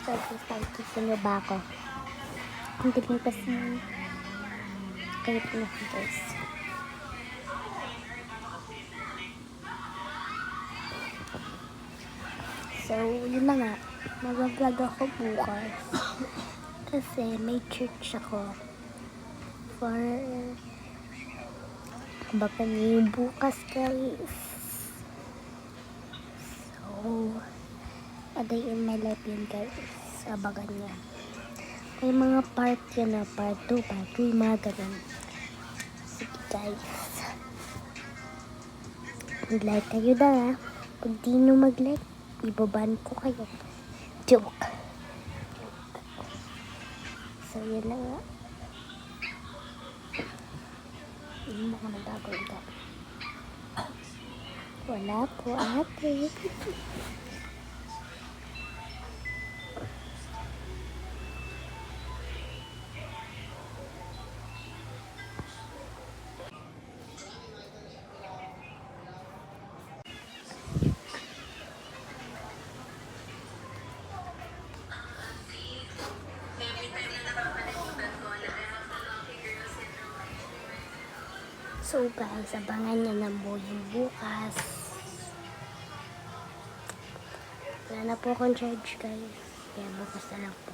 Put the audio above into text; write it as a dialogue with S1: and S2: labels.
S1: Nag-start na ba ako? Ang galing kasi kahit na guys. So, yun na nga. Mag-vlog ako bukas. Kasi may church ako. For baka niyo bukas guys. So, a day in my life yun guys. Abagan niya. May mga part yan na part 2, part 3, mga ganun. Sige guys. Mag-like kayo na ha. Pag di nyo mag-like, ibaban ko kayo. Joke. So, yun na nga. Hindi mo ko nagagawin ka. Wala po ate. So guys, abangan nyo ng buhay bukas. Wala na po akong charge guys. Kaya bukas na lang po.